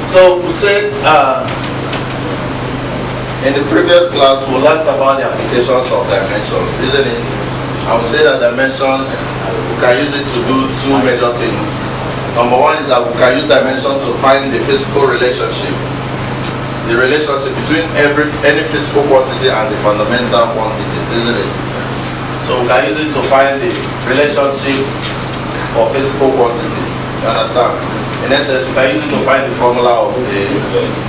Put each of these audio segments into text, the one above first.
So we said in the previous class we learned about the applications of dimensions, isn't it? I would say that dimensions, we can use it to do two major things. Number one is that we can use dimension to find the physical relationship. The relationship between any physical quantity and the fundamental quantities, isn't it? So we can use it to find the relationship for physical quantities. You understand? In essence, we can use it to find the formula of a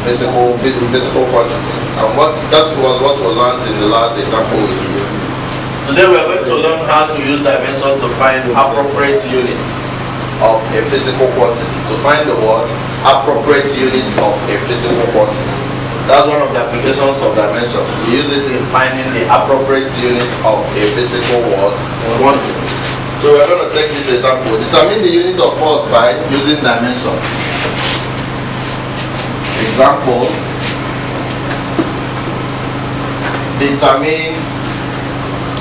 physical quantity. And that was what was learned in the last example we did. Today we are going to learn how to use dimension to find appropriate units of a physical quantity. To find the word appropriate unit of a physical quantity. That's one of the applications of dimension. We use it in finding the appropriate unit of a physical quantity. So we are going to take this example. Determine the unit of force by using dimension. Example. Determine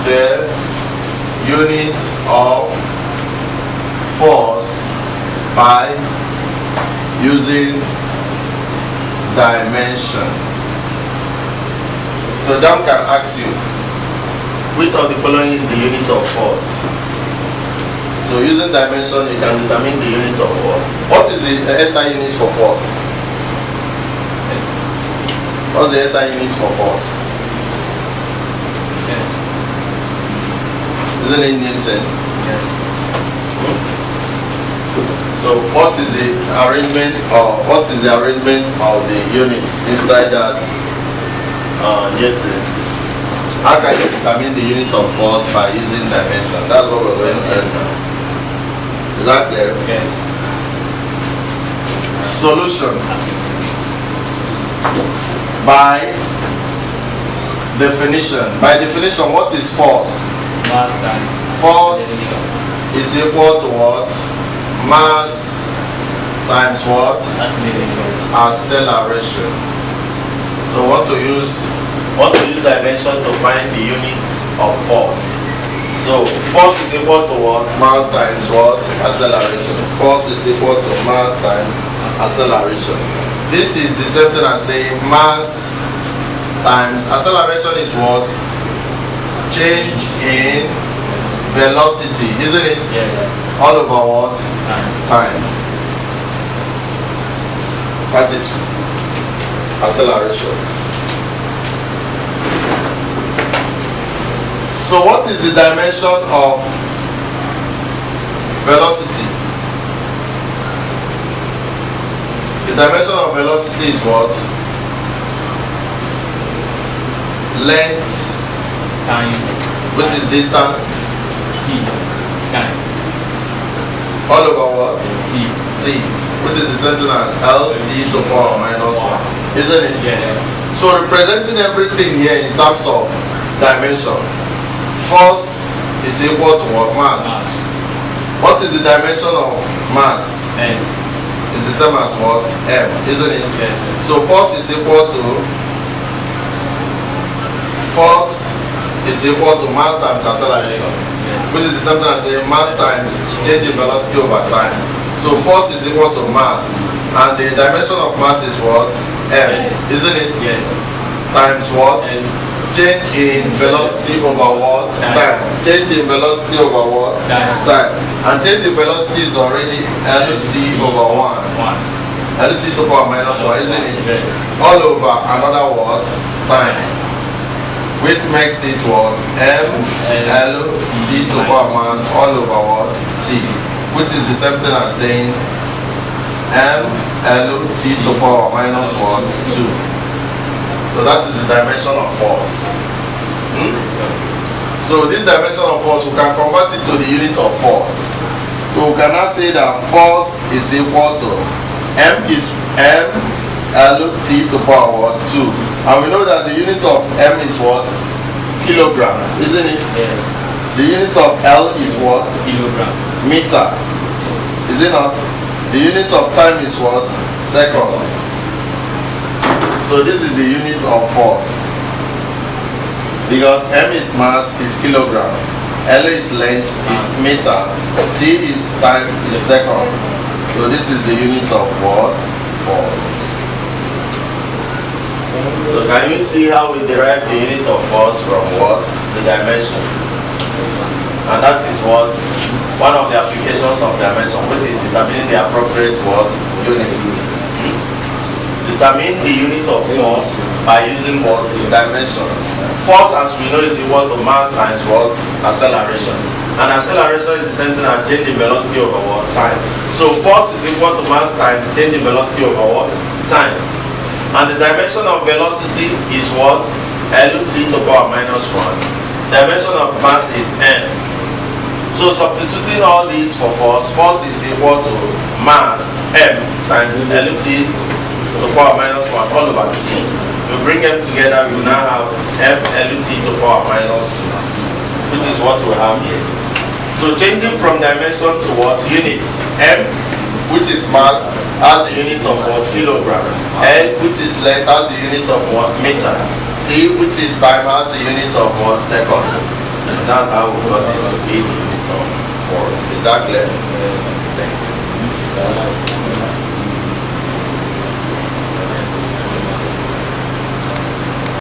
the unit of force by using dimension. So John can ask you, which of the following is the unit of force? So using dimension, you can determine the unit of force. What is the SI unit for force? What's the SI unit for force? Isn't it Newton? Yes. So what is the arrangement of the units inside that Newton? How can you determine the unit of force by using dimension? That's what we're going to learn now. Is that clear? Okay. Solution. By definition, what is force? Mass times. Force is equal to what? Mass times what? Acceleration. So what to use dimension to find the units of force. So force is equal to what? Mass times what? Acceleration. Force is equal to mass times acceleration. This is the same thing as saying mass times acceleration is what? Change in velocity, isn't it? Yes. All over what? Time. That is acceleration. So what is the dimension of velocity? The dimension of velocity is what? Length. Time. Which is distance? T. Time. All over what? T. T. Which is the same thing as LT to power minus 1. Isn't it? Yeah. So representing everything here in terms of dimension. Force is equal to what? Mass. What is the dimension of mass? N. It's the same as what? M. Isn't it? Yeah. So force is equal to mass times acceleration, which is the same thing as saying mass times change in velocity over time. So force is equal to mass, and the dimension of mass is what? M, isn't it? Yes. Times what? Change in velocity over what? Time. Change in velocity over what? Time. And change in velocity is already LT over 1. LT to power minus 1, isn't it? All over another what? Time. Which makes it what? M L T to power man all over what? T. Which is the same thing as saying M L T to power minus what? 2. So that is the dimension of force. So this dimension of force, we can convert it to the unit of force. So we can now say that force is equal to M is M L T to power 2. And we know that the unit of M is what? Kilogram, isn't it? Yes. The unit of L is what? Kilogram. Meter. Is it not? The unit of time is what? Seconds. So this is the unit of force. Because M is mass, is kilogram. L is length, is meter. T is time, is seconds. So this is the unit of what? Force. So can you see how we derive the unit of force from what? The dimension. And that is what? One of the applications of dimension, which is determining the appropriate what? Unit. Determine the unit of force by using what? Dimension. Force, as we know, is equal to mass times what? Acceleration. And acceleration is the same thing as change in velocity over what? Time. So force is equal to mass times change in velocity over what? Time. And the dimension of velocity is what? LT to the power minus 1. Dimension of mass is n. So substituting all these for force, force is equal to mass m times LT to the power minus 1 all over t. We bring them together, we now have m LT to the power minus 2, which is what we have here. So changing from dimension to what? Units. M, which is mass, has the unit of what? Kilogram. L, which is length, has the unit of what? Meter. T, which is time, has the unit of what? Second. And that's how we got this to be the unit of force. Is that clear?